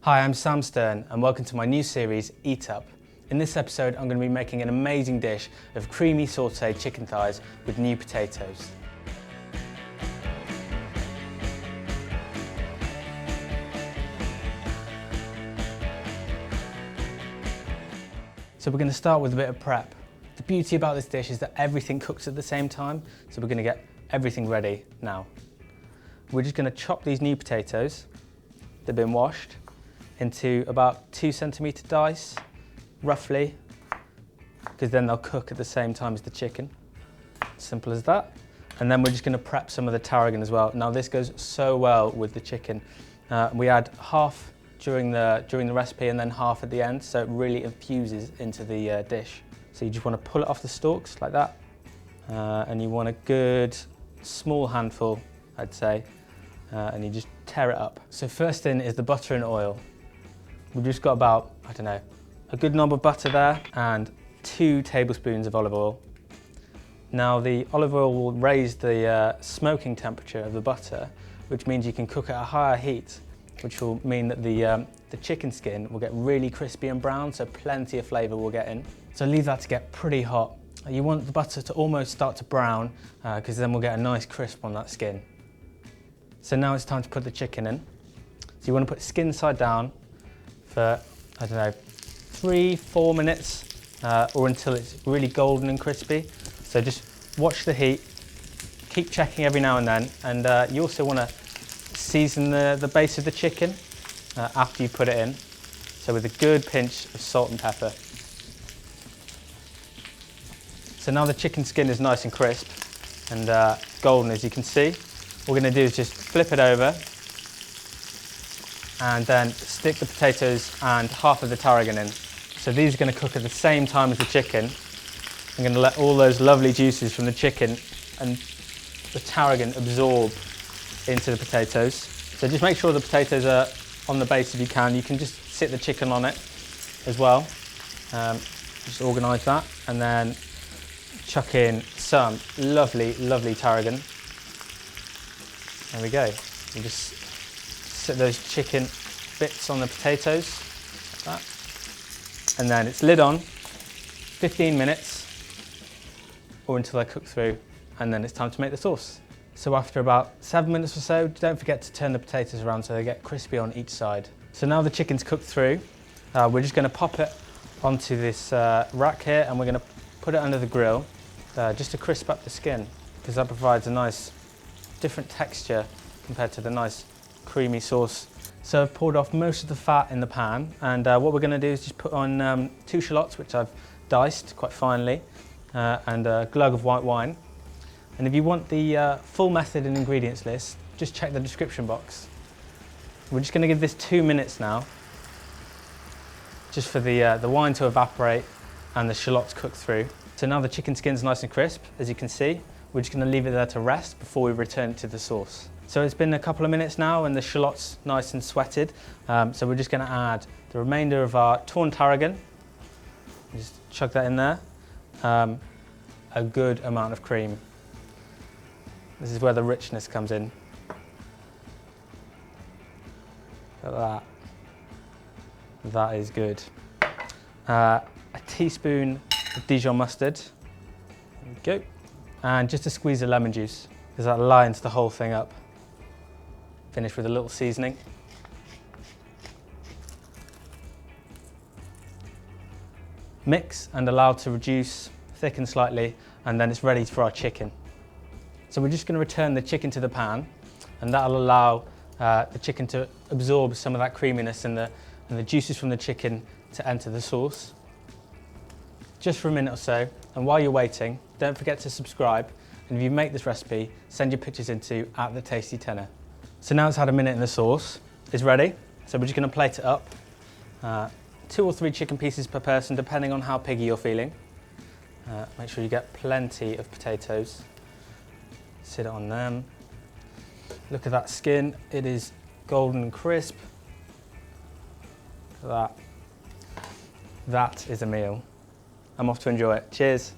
Hi, I'm Sam Stern and welcome to my new series, Eat Up. In this episode, I'm going to be making an amazing dish of creamy sautéed chicken thighs with new potatoes. So we're going to start with a bit of prep. The beauty about this dish is that everything cooks at the same time, so we're going to get everything ready now. We're just going to chop these new potatoes. They've been washed into about 2 centimetre dice, roughly, because then they'll cook at the same time as the chicken. Simple as that. And then we're just going to prep some of the tarragon as well. Now this goes so well with the chicken. We add half during the recipe and then half at the end, so it really infuses into the dish. So you just want to pull it off the stalks like that, and you want a good small handful, I'd say, and you just tear it up. So first in is the butter and oil. We've just got about, I don't know, a good knob of butter there and 2 tablespoons of olive oil. Now the olive oil will raise the smoking temperature of the butter, which means you can cook at a higher heat, which will mean that the chicken skin will get really crispy and brown, so plenty of flavour will get in. So leave that to get pretty hot. You want the butter to almost start to brown, because then we'll get a nice crisp on that skin. So now it's time to put the chicken in. So you want to put skin side down for, I don't know, 3-4 minutes, or until it's really golden and crispy. So just watch the heat, keep checking every now and then, and you also want to season the base of the chicken after you put it in. So with a good pinch of salt and pepper. So now the chicken skin is nice and crisp and golden, as you can see. What we're going to do is just flip it over and then stick the potatoes and half of the tarragon in. So these are going to cook at the same time as the chicken. I'm going to let all those lovely juices from the chicken and the tarragon absorb into the potatoes. So just make sure the potatoes are on the base if you can. You can just sit the chicken on it as well. Just organise that and then chuck in some lovely, lovely tarragon. There we go. You just sit those chicken bits on the potatoes, like that. And then it's lid on, 15 minutes, or until they cook through, and then it's time to make the sauce. So after about 7 minutes or so, don't forget to turn the potatoes around so they get crispy on each side. So now the chicken's cooked through, we're just going to pop it onto this rack here, and we're going to put it under the grill just to crisp up the skin, because that provides a nice different texture compared to the nice creamy sauce. So I've poured off most of the fat in the pan, and what we're going to do is just put on 2 shallots, which I've diced quite finely, and a glug of white wine. And if you want the full method and ingredients list, just check the description box. We're just going to give this 2 minutes now, just for the wine to evaporate and the shallots cook through. So now the chicken skin's nice and crisp, as you can see. We're just going to leave it there to rest before we return it to the sauce. So it's been a couple of minutes now and the shallots nice and sweated. So we're just going to add the remainder of our torn tarragon. Just chuck that in there. A good amount of cream. This is where the richness comes in. Look at that. That is good. A teaspoon of Dijon mustard. There we go. And just a squeeze of lemon juice, because that lines the whole thing up. Finish with a little seasoning. Mix and allow to reduce, thicken slightly, and then it's ready for our chicken. So we're just going to return the chicken to the pan, and that'll allow the chicken to absorb some of that creaminess and the juices from the chicken to enter the sauce. Just for a minute or so, and while you're waiting, don't forget to subscribe, and if you make this recipe, send your pictures into @TheTastyTenor. So now it's had a minute in the sauce, it's ready, so we're just going to plate it up. 2 or 3 chicken pieces per person, depending on how piggy you're feeling. Make sure you get plenty of potatoes. Sit it on them. Look at that skin, it is golden and crisp. Look at that. That is a meal. I'm off to enjoy it. Cheers.